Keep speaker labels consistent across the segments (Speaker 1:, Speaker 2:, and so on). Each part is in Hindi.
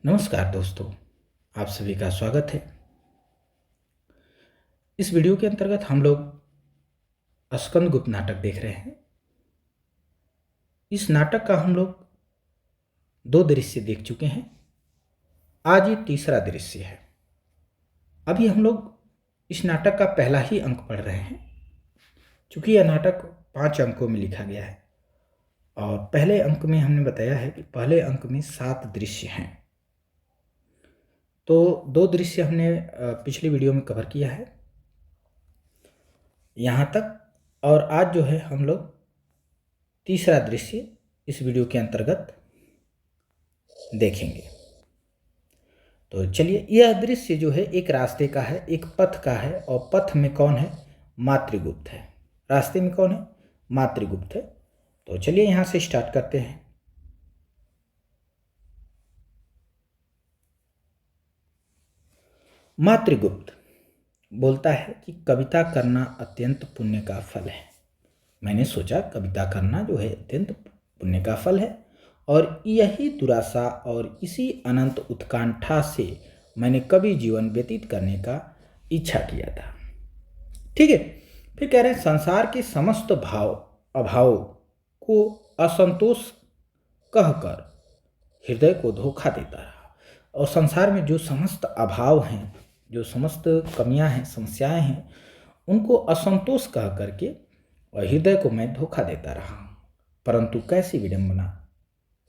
Speaker 1: नमस्कार दोस्तों, आप सभी का स्वागत है। इस वीडियो के अंतर्गत हम लोग स्कंदगुप्त नाटक देख रहे हैं। इस नाटक का हम लोग 2 दृश्य देख चुके हैं। आज ये तीसरा दृश्य है। अभी हम लोग इस नाटक का पहला ही अंक पढ़ रहे हैं। चूँकि यह नाटक 5 अंकों में लिखा गया है और पहले अंक में हमने बताया है कि पहले अंक में 7 दृश्य हैं। तो 2 दृश्य हमने पिछली वीडियो में कवर किया है यहाँ तक, और आज जो है हम लोग तीसरा दृश्य इस वीडियो के अंतर्गत देखेंगे। तो चलिए, यह दृश्य जो है एक रास्ते का है, एक पथ का है, और पथ में कौन है? मातृगुप्त है। रास्ते में कौन है? मातृगुप्त है। तो चलिए यहाँ से स्टार्ट करते हैं। मातृगुप्त बोलता है कि कविता करना अत्यंत पुण्य का फल है। मैंने सोचा कविता करना जो है अत्यंत पुण्य का फल है, और यही दुराशा और इसी अनंत उत्कंठा से मैंने कभी जीवन व्यतीत करने का इच्छा किया था। ठीक है। फिर कह रहे हैं, संसार के समस्त अभाव को असंतोष कहकर हृदय को धोखा देता रहा, और संसार में जो समस्त अभाव हैं, जो समस्त कमियां हैं, समस्याएं हैं, उनको असंतोष कह करके और हृदय को मैं धोखा देता रहा। परंतु कैसी विडंबना!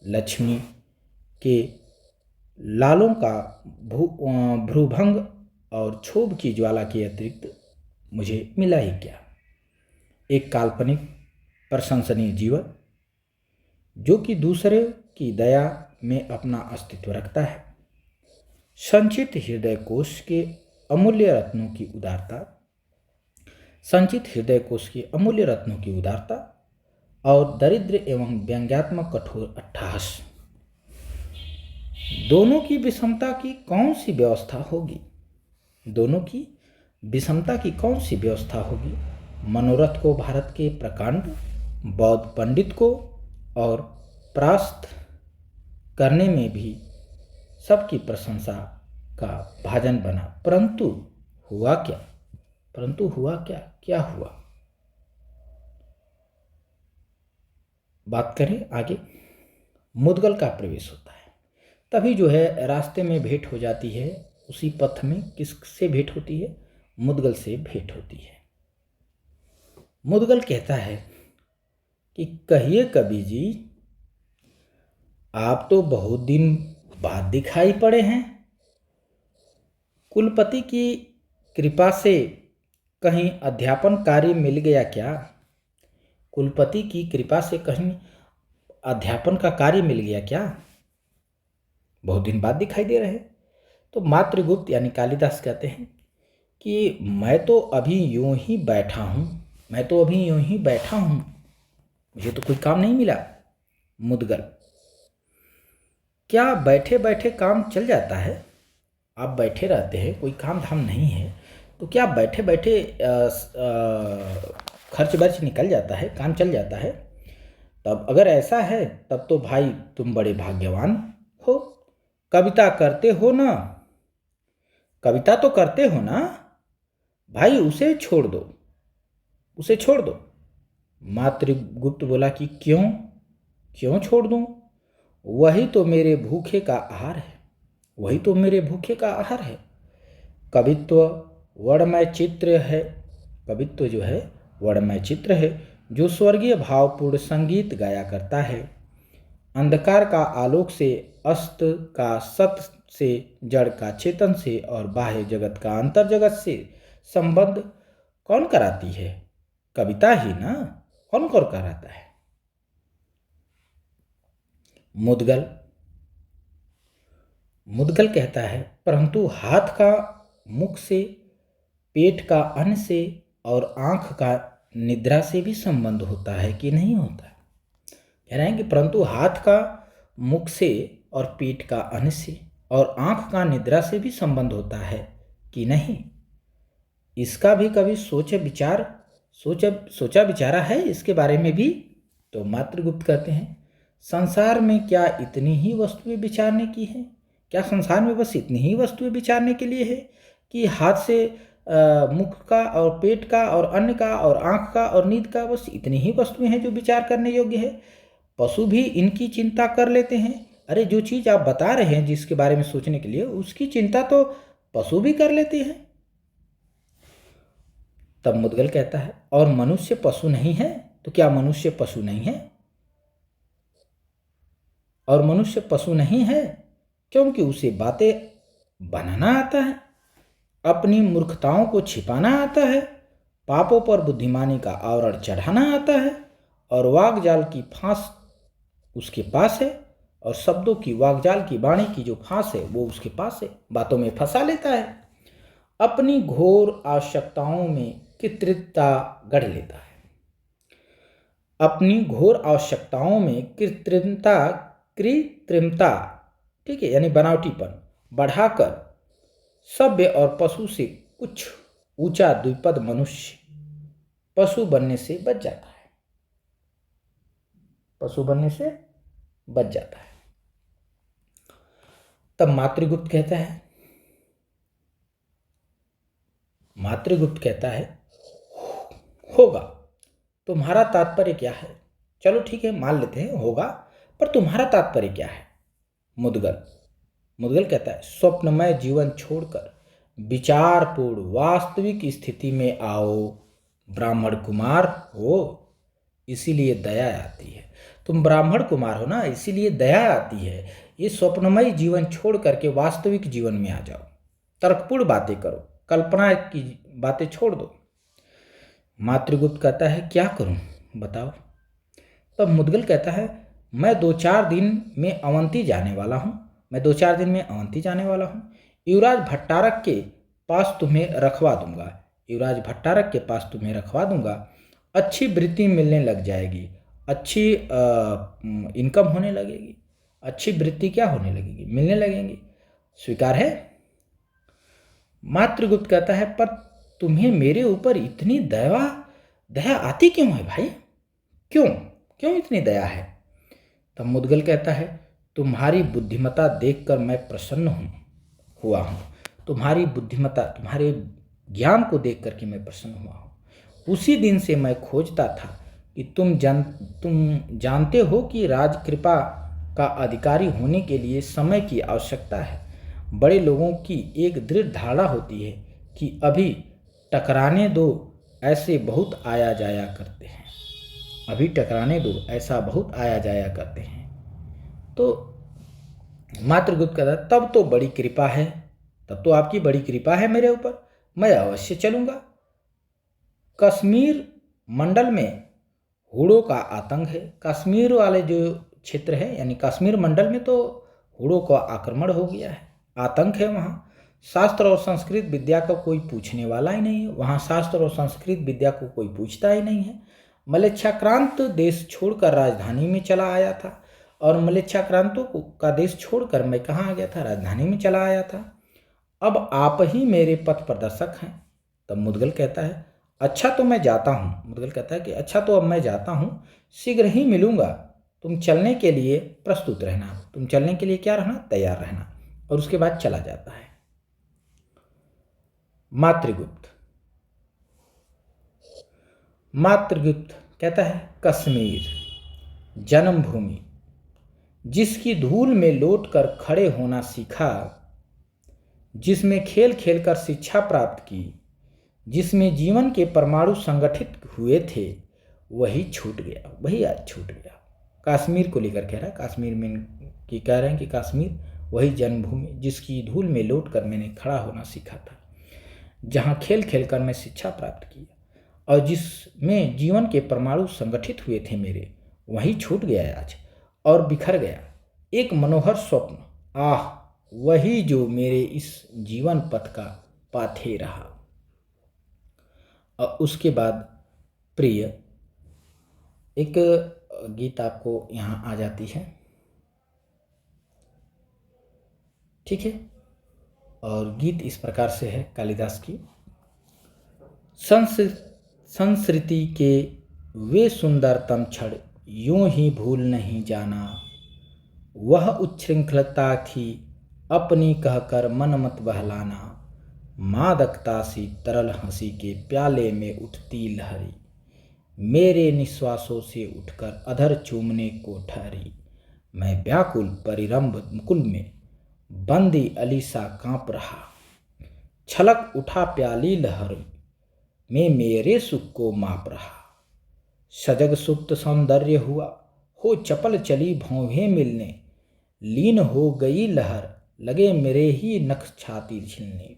Speaker 1: लक्ष्मी के लालों का भ्रूभंग और क्षोभ की ज्वाला के अतिरिक्त मुझे मिला ही क्या? एक काल्पनिक प्रशंसनीय जीवन जो कि दूसरे की दया में अपना अस्तित्व रखता है। संचित हृदय कोश के अमूल्य रत्नों की उदारता, संचित हृदय कोश के अमूल्य रत्नों की उदारता और दरिद्र एवं व्यंग्यात्मक कठोर अट्टहास, दोनों की विषमता की कौन सी व्यवस्था होगी? दोनों की विषमता की कौन सी व्यवस्था होगी? मनोरथ को भारत के प्रकांड बौद्ध पंडित को और परास्त करने में भी सबकी प्रशंसा का भाजन बना। परंतु हुआ क्या? क्या हुआ? बात करें आगे। मुद्गल का प्रवेश होता है। तभी जो है रास्ते में भेंट हो जाती है। उसी पथ में किससे भेंट होती है? मुद्गल से भेंट होती है। मुद्गल कहता है कि कहिए कवि जी, आप तो बहुत दिन बाद दिखाई पड़े हैं। कुलपति की कृपा से कहीं अध्यापन कार्य मिल गया क्या? कुलपति की कृपा से कहीं अध्यापन का कार्य मिल गया क्या? बहुत दिन बाद दिखाई दे रहे। तो मातृगुप्त यानी कालिदास कहते हैं कि मैं तो अभी यूं ही बैठा हूं, मुझे तो कोई काम नहीं मिला। मुद्गल, क्या बैठे बैठे काम चल जाता है? आप बैठे रहते हैं, कोई काम धाम नहीं है, तो क्या बैठे बैठे खर्च बर्च निकल जाता है, काम चल जाता है? तब अगर ऐसा है तब तो भाई तुम बड़े भाग्यवान हो। कविता करते हो ना, कविता तो करते हो ना भाई, उसे छोड़ दो। मातृगुप्त बोला कि क्यों छोड़ दूं? वही तो मेरे भूखे का आहार है। कवित्व वर्णमय चित्र है। कवित्व जो है वर्णमय चित्र है, जो स्वर्गीय भावपूर्ण संगीत गाया करता है। अंधकार का आलोक से, अस्त का सत से, जड़ का चेतन से और बाह्य जगत का अंतर जगत से संबंध कौन कराती है? कविता ही ना, कौन कराता है? मुद्गल कहता है, परंतु हाथ का मुख से, पेट का अन्न से और आंख का निद्रा से भी संबंध होता है कि नहीं होता? कह रहे हैं कि परंतु हाथ का मुख से और पेट का अन्न से और आंख का निद्रा से भी संबंध होता है कि नहीं? इसका भी कभी सोचा विचारा है इसके बारे में भी? तो मातृगुप्त कहते हैं, संसार में क्या इतनी ही वस्तुएं विचारने की हैं क्या संसार में बस इतनी ही वस्तुएं विचारने के लिए है कि हाथ से मुख का और पेट का और अन्न का और आँख का और नींद का, बस इतनी ही वस्तुएं हैं जो विचार करने योग्य है? पशु भी इनकी चिंता कर लेते हैं। अरे जो चीज़ आप बता रहे हैं जिसके बारे में सोचने के लिए, उसकी चिंता तो पशु भी कर लेते हैं। तब मुद्गल कहता है, और मनुष्य पशु नहीं है? तो क्या मनुष्य पशु नहीं है? और मनुष्य पशु नहीं है क्योंकि उसे बातें बनाना आता है, अपनी मूर्खताओं को छिपाना आता है, पापों पर बुद्धिमानी का आवरण चढ़ाना आता है, और वाकजाल की फांस उसके पास है, और शब्दों की वाकजाल की वाणी की जो फांस है वो उसके पास है, बातों में फंसा लेता है, अपनी घोर आवश्यकताओं में कृत्रिमता गढ़ लेता है। अपनी घोर आवश्यकताओं में कृत्रिमता, ठीक है, यानी बनावटीपन बढ़ाकर सभ्य और पशु से कुछ ऊंचा द्विपद मनुष्य पशु बनने से बच जाता है, पशु बनने से बच जाता है। तब मातृगुप्त कहता है होगा, तुम्हारा तात्पर्य क्या है? चलो ठीक है, मान लेते हैं होगा, पर तुम्हारा तात्पर्य क्या है? मुद्गल कहता है, स्वप्नमय जीवन छोड़कर विचारपूर्ण वास्तविक स्थिति में आओ। ब्राह्मण कुमार हो इसीलिए दया आती है। तुम ब्राह्मण कुमार हो ना, इसीलिए दया आती है। ये स्वप्नमय जीवन छोड़ करके वास्तविक जीवन में आ जाओ, तर्कपूर्ण बातें करो, कल्पना की बातें छोड़ दो। मातृगुप्त कहता है, क्या करूं बताओ? तब मुद्गल कहता है, मैं 2-4 दिन में अवंती जाने वाला हूं। युवराज भट्टारक के पास तुम्हें रखवा दूंगा। अच्छी वृत्ति मिलने लग जाएगी, अच्छी इनकम होने लगेगी, अच्छी वृत्ति क्या होने लगेगी, मिलने लगेंगी। स्वीकार है? मातृगुप्त कहता है, पर तुम्हें मेरे ऊपर इतनी दया आती क्यों है भाई? क्यों इतनी दया है? तब मुद्गल कहता है, तुम्हारी बुद्धिमत्ता देखकर मैं प्रसन्न हुआ हूँ। तुम्हारी बुद्धिमत्ता, तुम्हारे ज्ञान को देख करके मैं प्रसन्न हुआ हूँ। उसी दिन से मैं खोजता था कि तुम जानते हो कि राजकृपा का अधिकारी होने के लिए समय की आवश्यकता है। बड़े लोगों की एक दृढ़ धारणा होती है कि अभी टकराने दो, ऐसे बहुत आया जाया करते हैं। तो मातृगुप्त कहता है, तब तो आपकी बड़ी कृपा है मेरे ऊपर, मैं अवश्य चलूंगा। कश्मीर मंडल में हूणों का आतंक है। कश्मीर वाले जो क्षेत्र है, यानी कश्मीर मंडल में तो हूणों का आक्रमण हो गया है, आतंक है वहाँ। शास्त्र और संस्कृत विद्या का कोई पूछने वाला ही नहीं है वहाँ, शास्त्र और संस्कृत विद्या को कोई पूछता ही नहीं है। मलेच्छाक्रांत देश छोड़कर राजधानी में चला आया था, और मलेच्छाक्रांतों का देश छोड़कर मैं कहाँ आ गया था? राजधानी में चला आया था। अब आप ही मेरे पथ प्रदर्शक हैं। तब मुद्गल कहता है, अच्छा तो मैं जाता हूँ। मुद्गल कहता है कि अच्छा तो अब मैं जाता हूँ, शीघ्र ही मिलूंगा। तुम चलने के लिए प्रस्तुत रहना, तुम चलने के लिए क्या रहना? तैयार रहना। और उसके बाद चला जाता है। मातृगुप्त कहता है, कश्मीर जन्मभूमि, जिसकी धूल में लौटकर खड़े होना सीखा, जिसमें खेल खेलकर शिक्षा प्राप्त की, जिसमें जीवन के परमाणु संगठित हुए थे, वही छूट गया, वही आज छूट गया। कश्मीर को लेकर कह रहा है, कश्मीर में कि कह रहे हैं कि कश्मीर वही जन्मभूमि, जिसकी धूल में लौटकर मैंने खड़ा होना सीखा था, जहाँ खेल खेलकर मैं शिक्षा प्राप्त किया, और जिसमें जीवन के परमाणु संगठित हुए थे मेरे, वही छूट गया आज और बिखर गया। एक मनोहर स्वप्न, आह वही जो मेरे इस जीवन पथ का पाथे रहा। और उसके बाद प्रिय एक गीत आपको यहाँ आ जाती है, ठीक है। और गीत इस प्रकार से है कालिदास की, संस्कृति के वे सुंदरतम क्षण यूं ही भूल नहीं जाना, वह उच्छृंखलता थी अपनी कहकर मन मत बहलाना, मादकता सी तरल हंसी के प्याले में उठती लहरी, मेरे निश्वासों से उठकर अधर चूमने को ठहरी। मैं व्याकुल परिरंभ मुकुल में बंदी अली सा कांप रहा, छलक उठा प्याली लहर में मेरे सुख को माप रहा। सजग सुप्त सौंदर्य हुआ, हो चपल चली भौहें मिलने, लीन हो गई लहर, लगे मेरे ही नख छाती झिलने।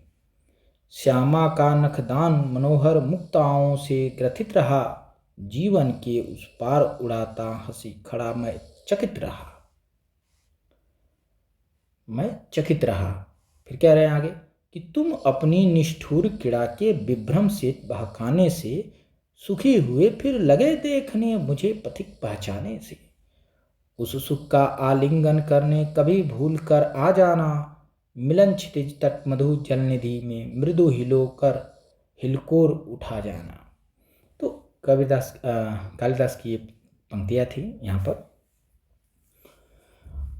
Speaker 1: श्यामा का नखदान मनोहर मुक्ताओं से ग्रथित रहा, जीवन के उस पार उड़ाता हंसी खड़ा मैं चकित रहा। मैं चकित रहा। फिर कह रहे हैं आगे कि तुम अपनी निष्ठुर क्रीड़ा के विभ्रम से बहकाने से सुखी हुए, फिर लगे देखने मुझे पथिक पहचाने से। उस सुख का आलिंगन करने कभी भूल कर आ जाना, मिलन क्षितिज तट मधु जल निधि में मृदु हिलकोर उठा जाना। तो कालिदास की ये पंक्तियाँ थी यहाँ पर।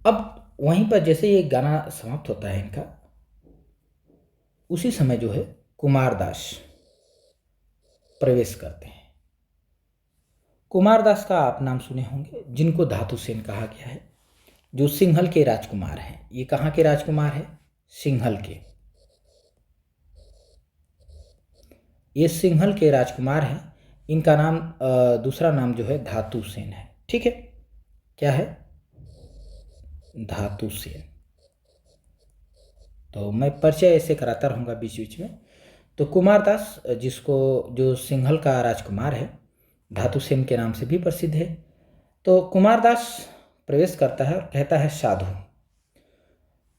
Speaker 1: अब वहीं पर जैसे ये गाना समाप्त होता है इनका, उसी समय जो है कुमारदास प्रवेश करते हैं। कुमारदास का आप नाम सुने होंगे, जिनको धातुसेन कहा गया है, जो सिंहल के राजकुमार हैं। ये कहाँ के राजकुमार हैं? सिंहल के। ये सिंहल के राजकुमार हैं। इनका नाम दूसरा नाम जो है धातुसेन है। ठीक है, क्या है? धातुसेन। तो मैं परिचय ऐसे कराता रहूँगा बीच बीच में। तो कुमारदास, जो सिंहल का राजकुमार है, धातुसेन के नाम से भी प्रसिद्ध है। तो कुमारदास प्रवेश करता है और कहता है साधु।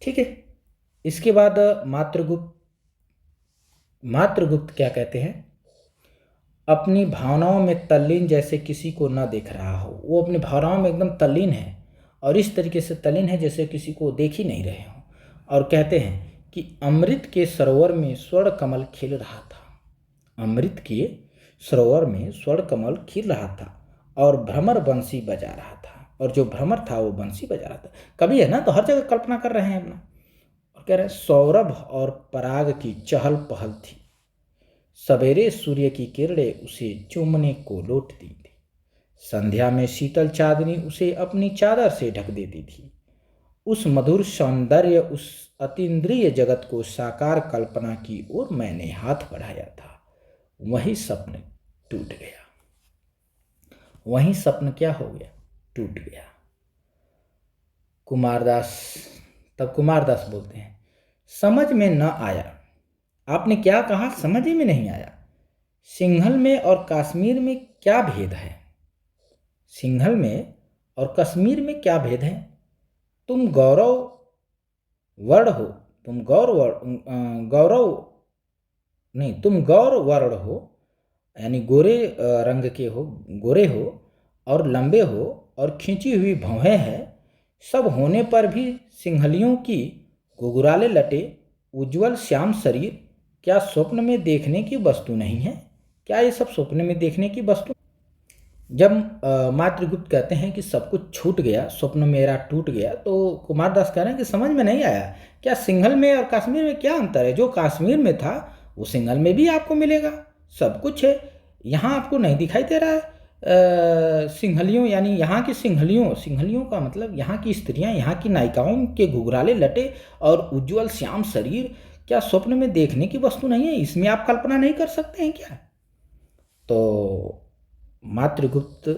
Speaker 1: ठीक है, इसके बाद मातृगुप्त क्या कहते हैं? अपनी भावनाओं में तल्लीन जैसे किसी को न देख रहा हो। वो अपनी भावनाओं में एकदम तल्लीन है, और इस तरीके से तल्लीन है जैसे किसी को देख ही नहीं रहे हो। और कहते हैं कि अमृत के सरोवर में स्वर्ण कमल खिल रहा था। अमृत के सरोवर में स्वर्ण कमल खिल रहा था और भ्रमर बंसी बजा रहा था, और जो भ्रमर था वो बंसी बजा रहा था। कवि है ना, तो हर जगह कल्पना कर रहे हैं अपना। और कह रहे हैं सौरभ और पराग की चहल पहल थी, सवेरे सूर्य की किरणें उसे चूमने को लौटती थी, संध्या में शीतल चांदनी उसे अपनी चादर से ढक देती थी। उस मधुर सौंदर्य, उस अतीन्द्रिय जगत को साकार कल्पना की ओर मैंने हाथ बढ़ाया था। वही स्वप्न टूट गया। वही स्वप्न क्या हो गया? टूट गया। तब कुमारदास बोलते हैं, समझ में न आया। आपने क्या कहा? समझ ही में नहीं आया। सिंहल में और कश्मीर में क्या भेद है? सिंहल में और कश्मीर में क्या भेद है? तुम गौरव वर्ण हो, तुम गौर वर्ण हो, यानी गोरे रंग के हो, गोरे हो और लंबे हो और खींची हुई भौहें हैं। सब होने पर भी सिंहलियों की घुघराले लटे, उज्ज्वल श्याम शरीर क्या स्वप्न में देखने की वस्तु नहीं है? क्या ये सब स्वप्न में देखने की वस्तु? जब मातृगुप्त कहते हैं कि सब कुछ छूट गया, स्वप्न मेरा टूट गया, तो कुमारदास कह रहे हैं कि समझ में नहीं आया। क्या सिंहल में और कश्मीर में क्या अंतर है? जो कश्मीर में था वो सिंहल में भी आपको मिलेगा, सब कुछ है। यहाँ आपको नहीं दिखाई दे रहा है। सिंहलियों यानी यहाँ की सिंहलियों का मतलब यहाँ की स्त्रियाँ, यहाँ की नायिकाओं के घुघराले लटे और उज्ज्वल श्याम शरीर क्या स्वप्न में देखने की वस्तु नहीं है? इसमें आप कल्पना नहीं कर सकते हैं क्या? तो मातृगुप्त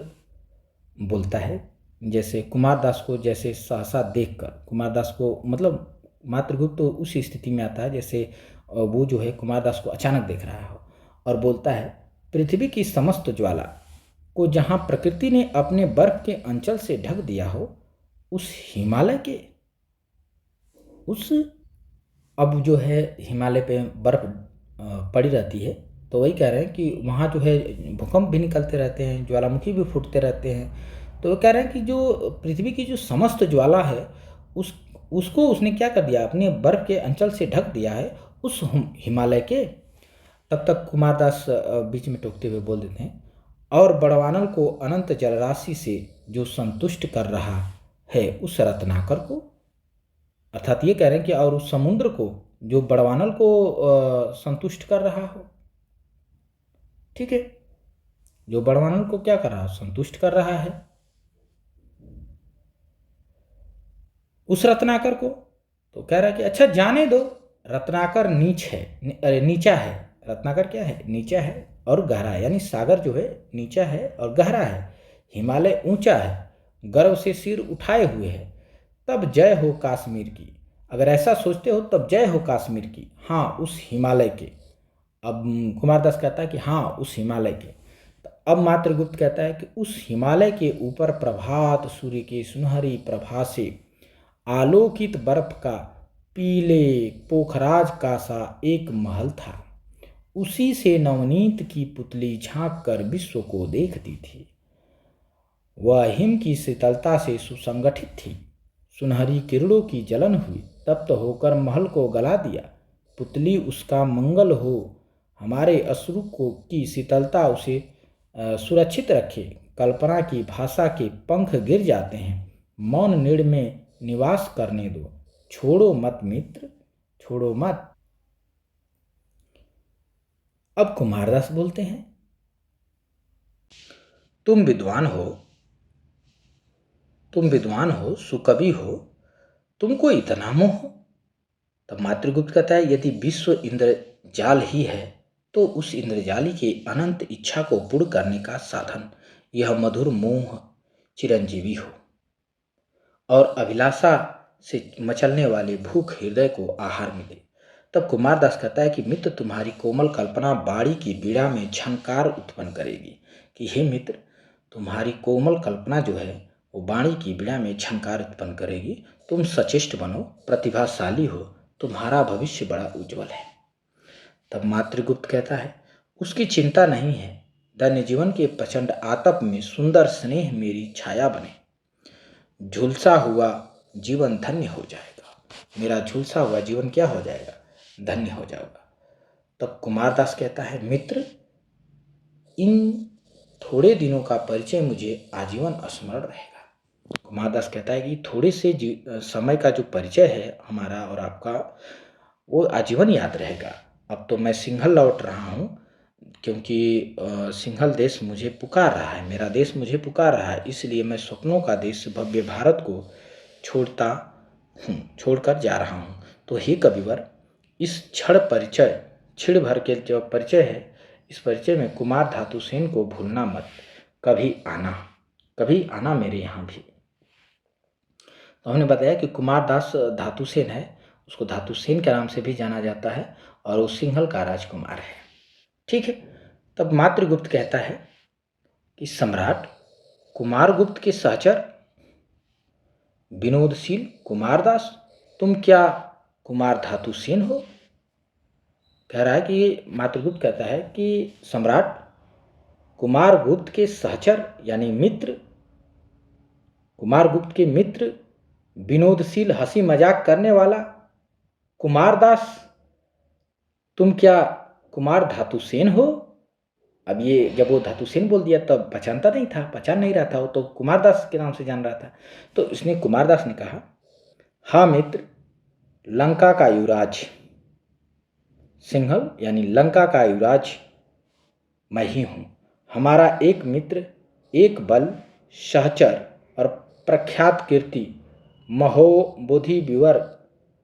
Speaker 1: बोलता है, जैसे कुमारदास को जैसे सहसा देखकर, कुमारदास को मतलब मातृगुप्त तो उस स्थिति में आता है जैसे वो जो है कुमारदास को अचानक देख रहा हो, और बोलता है, पृथ्वी की समस्त ज्वाला को जहाँ प्रकृति ने अपने बर्फ के अंचल से ढक दिया हो, उस हिमालय के अब जो है हिमालय पे बर्फ पड़ी रहती है, तो वही कह रहे हैं कि वहाँ जो है भूकंप भी निकलते रहते हैं, ज्वालामुखी भी फूटते रहते हैं। तो वो कह रहे हैं कि जो पृथ्वी की जो समस्त ज्वाला है उसको उसने क्या कर दिया? अपने बर्फ के अंचल से ढक दिया है, उस हिमालय के। तब तक कुमारदास बीच में टोकते हुए बोल देते हैं, और बड़वानल को अनंत जलराशि से जो संतुष्ट कर रहा है उस रत्नाकर को। अर्थात ये कह रहे हैं कि और उस समुद्र को जो बड़वानल को संतुष्ट कर रहा हो। ठीक है, जो बड़वानल को क्या कर रहा है, संतुष्ट कर रहा है, उस रत्नाकर को। तो कह रहा है कि अच्छा जाने दो, रत्नाकर नीच है, अरे नीचा है। रत्नाकर क्या है, नीचा है और गहरा है, यानी सागर जो है नीचा है और गहरा है, हिमालय ऊंचा है, गर्व से सिर उठाए हुए है। तब जय हो कश्मीर की। अगर ऐसा सोचते हो तब जय हो कश्मीर की, हाँ उस हिमालय के। अब कुमारदास कहता है कि हाँ उस हिमालय के। तो अब मात्रगुप्त कहता है कि उस हिमालय के ऊपर प्रभात सूर्य की सुनहरी प्रभा से आलोकित बर्फ का पीले पोखराज का सा एक महल था। उसी से नवनीत की पुतली झांक कर विश्व को देखती थी। वह हिम की शीतलता से सुसंगठित थी। सुनहरी किरणों की जलन हुई, तप्त होकर महल को गला दिया। पुतली उसका मंगल हो, हमारे अश्रु को की शीतलता उसे सुरक्षित रखे। कल्पना की भाषा के पंख गिर जाते हैं। मौन नीड़ में निवास करने दो, छोड़ो मत मित्र, छोड़ो मत। अब कुमारदास बोलते हैं, तुम विद्वान हो, तुम विद्वान हो, सुकवि हो, तुमको इतना मोह। तब मातृगुप्त कहता है, यदि विश्व इंद्रजाल ही है तो उस इंद्रजाली के अनंत इच्छा को पूर्ण करने का साधन यह मधुर मोह चिरंजीवी हो, और अभिलाषा से मचलने वाले भूख हृदय को आहार मिले। तब कुमारदास कहता है कि मित्र, तुम्हारी कोमल कल्पना बाड़ी की बीड़ा में झनकार उत्पन्न करेगी। कि हे मित्र, तुम्हारी कोमल कल्पना जो है वो बाणी की बीड़ा में झनकार उत्पन्न करेगी। तुम सचेष्ट बनो, प्रतिभाशाली हो, तुम्हारा भविष्य बड़ा उज्जवल है। तब मातृगुप्त कहता है, उसकी चिंता नहीं है। धन्य जीवन के प्रचंड आतप में सुंदर स्नेह मेरी छाया बने। झुलसा हुआ जीवन धन्य हो जाएगा। मेरा झुलसा हुआ जीवन क्या हो जाएगा, धन्य हो जाएगा। तब कुमारदास कहता है, मित्र, इन थोड़े दिनों का परिचय मुझे आजीवन स्मरण रहेगा। कुमारदास कहता है कि थोड़े से समय का जो परिचय है हमारा और आपका, वो आजीवन याद रहेगा। अब तो मैं सिंघल लौट रहा हूँ, क्योंकि सिंघल देश मुझे पुकार रहा है, मेरा देश मुझे पुकार रहा है, इसलिए मैं स्वप्नों का देश भव्य भारत को छोड़ता हूँ, छोड़कर जा रहा हूँ। तो हे कविवर, इस क्षण भर के जो परिचय है, इस परिचय में कुमार धातुसेन को भूलना मत। कभी आना मेरे यहाँ भी। तो हमने बताया कि कुमारदास धातुसेन है, उसको धातुसेन के नाम से भी जाना जाता है, और वो सिंघल का राजकुमार है। ठीक है। तब मातृगुप्त कहता है कि सम्राट कुमारगुप्त के सहचर विनोदशील कुमारदास, तुम क्या कुमार धातुसेन हो? कह रहा है कि मातृगुप्त कहता है कि सम्राट कुमारगुप्त के सहचर यानी मित्र, कुमारगुप्त के मित्र, विनोदशील हंसी मजाक करने वाला कुमारदास, तुम क्या कुमार धातुसेन हो? अब ये जब वो धातुसेन बोल दिया तब पहचानता नहीं था, पहचान नहीं रहा था, वो तो कुमारदास के नाम से जान रहा था। तो इसने कुमारदास ने कहा, हाँ मित्र, लंका का युवराज सिंघल यानी लंका का युवराज मैं ही हूँ। हमारा एक मित्र, एक बल, सहचर और प्रख्यात कीर्ति महोबोधि विवर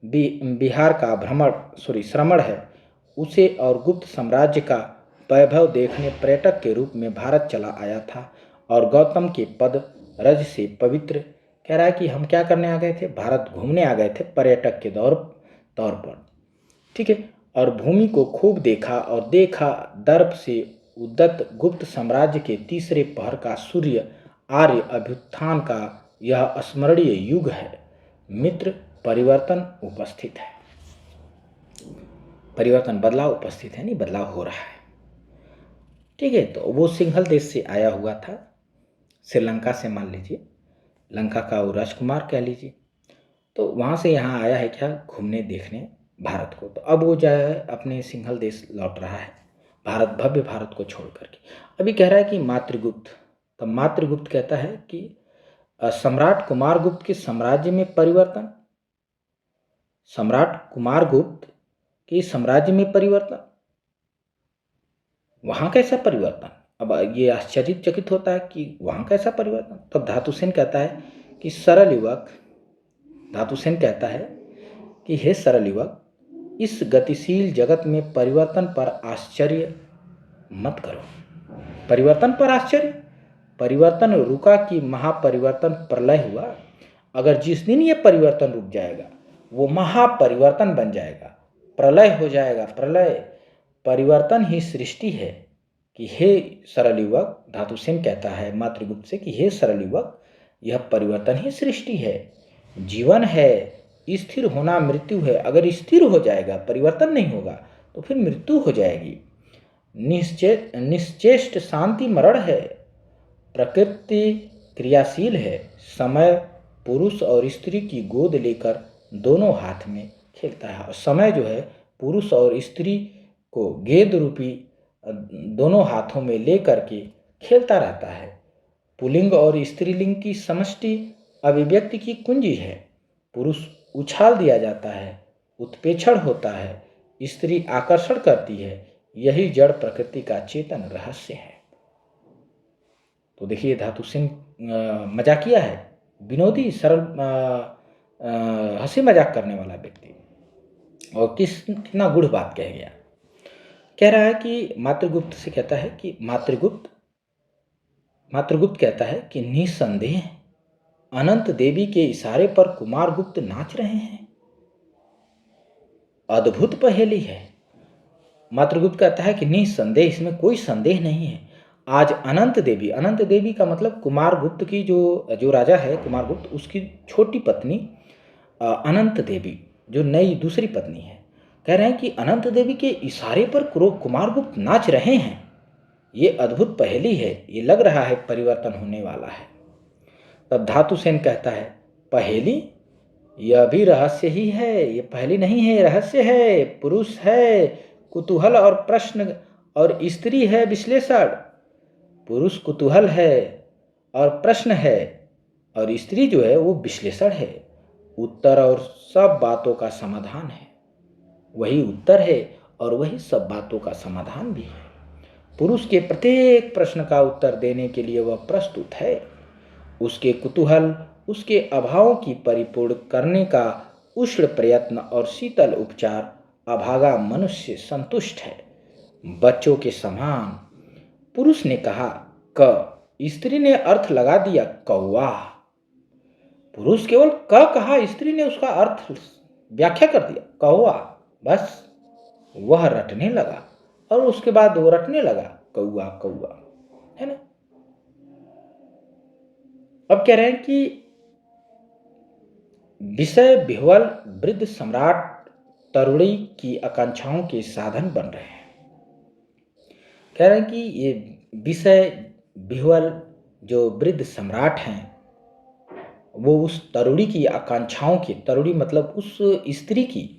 Speaker 1: बिहार का श्रमण है। उसे और गुप्त साम्राज्य का वैभव देखने पर्यटक के रूप में भारत चला आया था, और गौतम के पद रज से पवित्र। कह रहा है कि हम क्या करने आ गए थे, भारत घूमने आ गए थे पर्यटक के तौर पर। ठीक है। और भूमि को खूब देखा, और देखा दर्प से उद्यत गुप्त साम्राज्य के तीसरे पहर का सूर्य आर्य अभ्युत्थान का यह स्मरणीय युग है। मित्र, परिवर्तन उपस्थित है। परिवर्तन, बदलाव उपस्थित है, नहीं बदलाव हो रहा है। ठीक है। तो वो सिंघल देश से आया हुआ था, श्रीलंका से, मान लीजिए लंका का वो राजकुमार कह लीजिए। तो वहाँ से यहाँ आया है क्या, घूमने देखने भारत को। तो अब वो जो है अपने सिंघल देश लौट रहा है, भारत, भव्य भारत को छोड़ करके। अभी कह रहा है कि मातृगुप्त, तो मातृगुप्त कहता है कि सम्राट कुमारगुप्त के साम्राज्य में परिवर्तन, सम्राट कुमारगुप्त के साम्राज्य में परिवर्तन, वहां कैसा परिवर्तन? अब ये आश्चर्यचकित होता है कि वहां कैसा परिवर्तन। तब धातुसेन कहता है कि सरल युवक, धातुसेन कहता है कि हे सरल युवक, इस गतिशील जगत में परिवर्तन पर आश्चर्य मत करो। परिवर्तन पर आश्चर्य? परिवर्तन रुका कि महापरिवर्तन प्रलय हुआ। अगर जिस दिन ये परिवर्तन रुक जाएगा वो महापरिवर्तन बन जाएगा, प्रलय हो जाएगा। प्रलय, परिवर्तन ही सृष्टि है। कि हे सरल युवक, धातुसेन कहता है मातृगुप्त से कि हे सरल युवक, यह परिवर्तन ही सृष्टि है। जीवन है, स्थिर होना मृत्यु है। अगर स्थिर हो जाएगा, परिवर्तन नहीं होगा, तो फिर मृत्यु हो जाएगी। निश्चेष्ट शांति मरण है। प्रकृति क्रियाशील है। समय पुरुष और स्त्री की गोद लेकर दोनों हाथ में खेलता है। और समय जो है पुरुष और स्त्री को गेंद रूपी दोनों हाथों में लेकर के खेलता रहता है। पुल्लिंग और स्त्रीलिंग की समष्टि अभिव्यक्ति की कुंजी है। पुरुष उछाल दिया जाता है, उत्प्रेक्षण होता है, स्त्री आकर्षण करती है। यही जड़ प्रकृति का चेतन रहस्य है। तो देखिए धातुसेन मजाकिया है, विनोदी, सरल, हंसी मजाक करने वाला व्यक्ति, और कितना गूढ़ बात कह गया। कह रहा है कि मातृगुप्त से कहता है कि मातृगुप्त कहता है कि निसंदेह अनंत देवी के इशारे पर कुमारगुप्त नाच रहे हैं। अद्भुत पहेली है। मातृगुप्त कहता है कि निसंदेह, इसमें कोई संदेह नहीं है। आज अनंत देवी का मतलब कुमारगुप्त की जो राजा है कुमारगुप्त, उसकी छोटी पत्नी अनंत देवी, जो नई दूसरी पत्नी है। कह रहे हैं कि अनंत देवी के इशारे पर कुमारगुप्त नाच रहे हैं। ये अद्भुत पहेली है। ये लग रहा है परिवर्तन होने वाला है। तब धातुसेन कहता है, पहेली? यह भी रहस्य ही है। ये पहेली नहीं है, रहस्य है। पुरुष है कुतूहल और प्रश्न, और स्त्री है विश्लेषण। पुरुष कुतूहल है और प्रश्न है, और स्त्री जो है वो विश्लेषण है। उत्तर और सब बातों का समाधान है। वही उत्तर है और वही सब बातों का समाधान भी है। पुरुष के प्रत्येक प्रश्न का उत्तर देने के लिए वह प्रस्तुत है। उसके कुतूहल, उसके अभावों की परिपूर्ण करने का उष्ण प्रयत्न और शीतल उपचार अभागा मनुष्य संतुष्ट है। बच्चों के समान। पुरुष ने कहा क, स्त्री ने अर्थ लगा दिया कौवा। पुरुष केवल क कहा, स्त्री ने उसका अर्थ व्याख्या कर दिया कौवा। बस वह रटने लगा, और उसके बाद वो रटने लगा कौआ कौआ, है ना। अब कह रहे हैं कि विषय विह्वल वृद्ध सम्राट तरुणी की आकांक्षाओं के साधन बन रहे हैं। कह रहे हैं कि ये विषय विह्वल जो वृद्ध सम्राट हैं, वो उस तरुणी की आकांक्षाओं के, तरुणी मतलब उस स्त्री की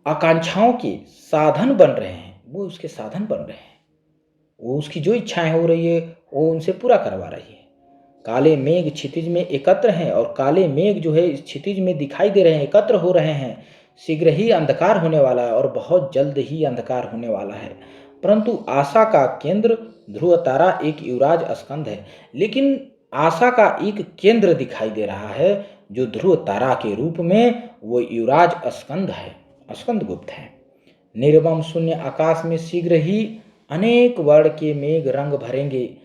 Speaker 1: आकांक्षाओं के साधन बन रहे हैं। वो उसके साधन बन रहे हैं। वो उसकी जो इच्छाएं हो रही है वो उनसे पूरा करवा रही है। काले मेघ क्षितिज में एकत्र हैं, और काले मेघ जो है इस क्षितिज में दिखाई दे रहे हैं, एकत्र हो रहे हैं। शीघ्र ही अंधकार होने वाला है, और बहुत जल्द ही अंधकार होने वाला है। परंतु आशा का केंद्र ध्रुव तारा एक युवराज स्कंद है। लेकिन आशा का एक केंद्र दिखाई दे रहा है, जो ध्रुव तारा के रूप में वो युवराज स्कंद है, स्कंद गुप्त है। निर्मम शून्य आकाश में शीघ्र ही अनेक वर्ण के मेघ रंग भरेंगे।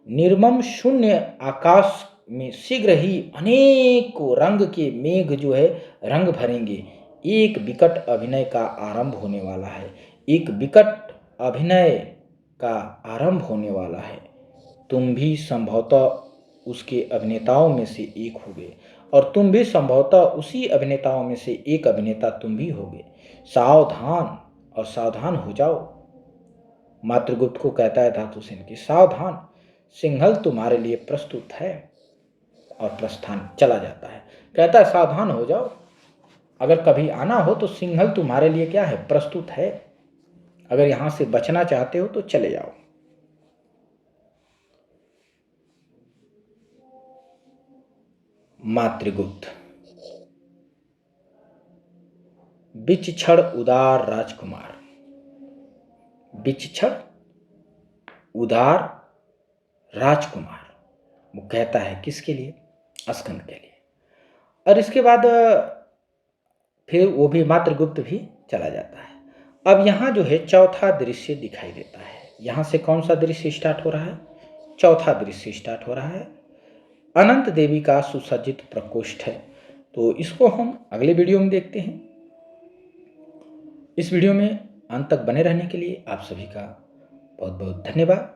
Speaker 1: निर्मम शून्य आकाश में शीघ्र ही अनेक रंग के मेघ जो है रंग भरेंगे। एक विकट अभिनय का आरंभ होने वाला है। एक विकट अभिनय का आरंभ होने वाला है। तुम भी संभवतः उसके अभिनेताओं में से एक होगे, और तुम भी संभवतः उसी अभिनेताओं में से एक अभिनेता तुम भी होगे। सावधान, और सावधान हो जाओ। मातृगुप्त को कहता है धातुसेन की, सावधान, सिंहल तुम्हारे लिए प्रस्तुत है। और प्रस्थान चला जाता है। कहता है सावधान हो जाओ, अगर कभी आना हो तो सिंहल तुम्हारे लिए क्या है, प्रस्तुत है। अगर यहां से बचना चाहते हो तो चले जाओ। मातृगुप्त बिचछड़ उदार राजकुमार, बिचछड़ उदार राजकुमार, वो कहता है किसके लिए? स्कंद के लिए। और इसके बाद फिर वो भी मात्रगुप्त भी चला जाता है। अब यहाँ जो है चौथा दृश्य दिखाई देता है। यहाँ से कौन सा दृश्य स्टार्ट हो रहा है? चौथा दृश्य स्टार्ट हो रहा है। अनंत देवी का सुसज्जित प्रकोष्ठ है। तो इसको हम अगले वीडियो में देखते हैं। इस वीडियो में अंत तक बने रहने के लिए आप सभी का बहुत बहुत धन्यवाद।